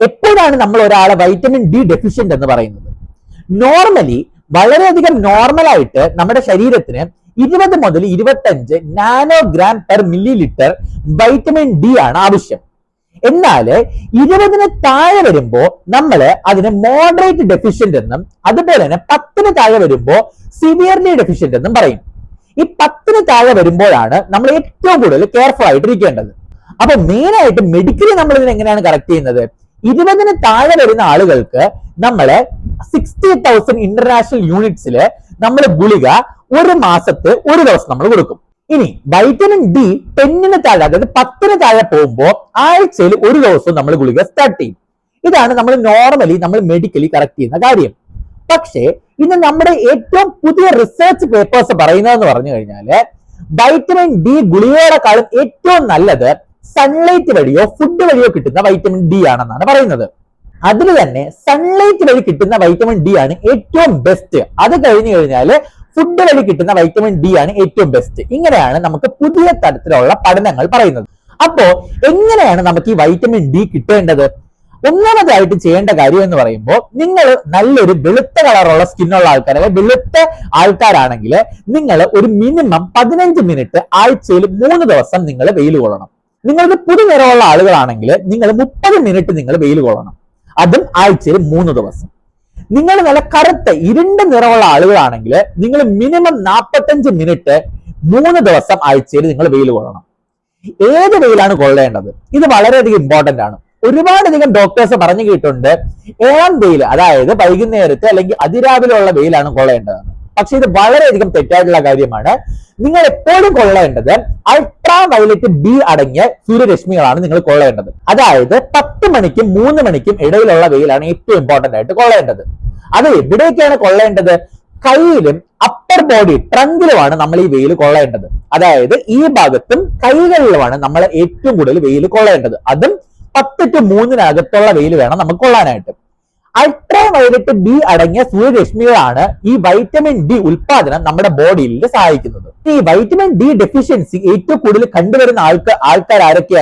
എപ്പോഴാണ് നമ്മൾ ഒരാളെ വൈറ്റമിൻ ഡി ഡെഫിഷ്യന്റ് എന്ന് പറയുന്നത്? നോർമലി വളരെയധികം നോർമലായിട്ട് നമ്മുടെ ശരീരത്തിന് 20 മുതൽ 25 nanogram per milli litre vitamin D ആണ് ആവശ്യം. എന്നാൽ 20-ന് താഴെ വരുമ്പോൾ നമ്മൾ അതിന് മോഡറേറ്റ് ഡെഫിഷ്യന്റ് എന്നും അതുപോലെ തന്നെ 10-ന് താഴെ വരുമ്പോൾ സിവിയർലി ഡെഫിഷ്യന്റ് എന്നും പറയും. ഈ 10-ന് താഴെ വരുമ്പോഴാണ് നമ്മൾ ഏറ്റവും കൂടുതൽ കെയർഫുൾ ആയിട്ടിരിക്കേണ്ടത്. അപ്പൊ മെയിൻ ആയിട്ട് മെഡിക്കലി നമ്മൾ ഇതിനെ എങ്ങനെയാണ് കറക്റ്റ് ചെയ്യുന്നത്? 20-ന് താഴെ വരുന്ന ആളുകൾക്ക് നമ്മള് 60,000 ഇന്റർനാഷണൽ യൂണിറ്റ്സില് നമ്മൾ ഗുളിക ഒരു മാസത്തെ ഒരു ദിവസം നമ്മൾ കൊടുക്കും. ഇനി വൈറ്റമിൻ ഡി 10-ന് താഴെ, അതായത് 10-ന് താഴെ പോകുമ്പോൾ ആഴ്ചയിൽ ഒരു ദിവസം നമ്മൾ ഗുളിക സ്റ്റാർട്ട് ചെയ്യും. ഇതാണ് നമ്മൾ നോർമലി നമ്മൾ മെഡിക്കലി കറക്റ്റ് ചെയ്യുന്ന കാര്യം. പക്ഷേ ഇന്ന് നമ്മുടെ ഏറ്റവും പുതിയ റിസർച്ച് പേപ്പേഴ്സ് പറയുന്നതെന്ന് പറഞ്ഞു കഴിഞ്ഞാല് വൈറ്റമിൻ ഡി ഗുളികകളെക്കാളും ഏറ്റവും നല്ലത് സൺലൈറ്റ് വഴിയോ ഫുഡ് വഴിയോ കിട്ടുന്ന വൈറ്റമിൻ ഡി ആണെന്നാണ് പറയുന്നത്. അതിൽ തന്നെ സൺലൈറ്റ് വഴി കിട്ടുന്ന വൈറ്റമിൻ ഡി ആണ് ഏറ്റവും ബെസ്റ്റ്. അത് കഴിഞ്ഞു കഴിഞ്ഞാൽ ഫുഡ് വഴി കിട്ടുന്ന വൈറ്റമിൻ ഡി ആണ് ഏറ്റവും ബെസ്റ്റ്. ഇങ്ങനെയാണ് നമുക്ക് പുതിയ തരത്തിലുള്ള പഠനങ്ങൾ പറയുന്നത്. അപ്പോ എങ്ങനെയാണ് നമുക്ക് ഈ വൈറ്റമിൻ ഡി കിട്ടേണ്ടത്? ഒന്നാമതായിട്ട് ചെയ്യേണ്ട കാര്യം എന്ന് പറയുമ്പോൾ, നിങ്ങൾ നല്ലൊരു വെളുത്ത കളറുള്ള സ്കിന്നുള്ള ആൾക്കാർ, അല്ലെ വെളുത്ത ആൾക്കാരാണെങ്കിൽ നിങ്ങൾ ഒരു മിനിമം 15 മിനിറ്റ് ആഴ്ചയിൽ 3 ദിവസം നിങ്ങൾ വെയിൽ കൊള്ളണം. നിങ്ങൾക്ക് പുതു നിറമുള്ള ആളുകളാണെങ്കിൽ നിങ്ങൾ 30 മിനിറ്റ് നിങ്ങൾ വെയിൽ കൊള്ളണം, അതും ആഴ്ചയിൽ 3 ദിവസം. നിങ്ങൾ നല്ല കറുത്ത ഇരുണ്ട നിറമുള്ള ആളുകളാണെങ്കിൽ നിങ്ങൾ മിനിമം 45 മിനിറ്റ് 3 ദിവസം ആഴ്ചയിൽ നിങ്ങൾ വെയിൽ കൊള്ളണം. ഏത് വെയിലാണ് കൊള്ളേണ്ടത്? ഇത് വളരെയധികം ഇമ്പോർട്ടന്റ് ആണ്. ഒരുപാടധികം ഡോക്ടേഴ്സ് പറഞ്ഞു കേട്ടിട്ടുണ്ട് ഏഴാം വെയിൽ, അതായത് വൈകുന്നേരത്തെ അല്ലെങ്കിൽ അതിരാവിലെ ഉള്ള വെയിലാണ് കൊള്ളേണ്ടത്. പക്ഷെ ഇത് വളരെയധികം തെറ്റായിട്ടുള്ള കാര്യമാണ്. നിങ്ങൾ എപ്പോഴും കൊള്ളേണ്ടത് അൾട്രാ വയലറ്റ് ബി അടങ്ങിയ സൂര്യരശ്മികളാണ് നിങ്ങൾ കൊള്ളേണ്ടത്. അതായത് 10 മണിക്കും 3 മണിക്കും ഇടയിലുള്ള വെയിലാണ് ഏറ്റവും ഇമ്പോർട്ടന്റ് ആയിട്ട് കൊള്ളേണ്ടത്. അത് എവിടേക്കാണ് കൊള്ളേണ്ടത്? കയ്യിലും അപ്പർ ബോഡി ട്രങ്കിലുമാണ് നമ്മൾ ഈ വെയിൽ കൊള്ളേണ്ടത്. അതായത് ഈ ഭാഗത്തും കൈകളിലുമാണ് നമ്മൾ ഏറ്റവും കൂടുതൽ വെയിൽ കൊള്ളേണ്ടത്. അതും 10 to 3-നകത്തുള്ള വെയിൽ വേണം നമുക്ക് കൊള്ളാനായിട്ട്. അൾട്രാ വയലറ്റ് ബി അടങ്ങിയ സൂര്യരശ്മികളാണ് ഈ വൈറ്റമിൻ ഡി ഉൽപാദനം നമ്മുടെ ബോഡിയിൽ സഹായിക്കുന്നത്. ഈ വൈറ്റമിൻ ഡി ഡെഫിഷ്യൻസി ഏറ്റവും കൂടുതൽ കണ്ടുവരുന്ന ആൾക്കാർ ആരൊക്കെയാണ്?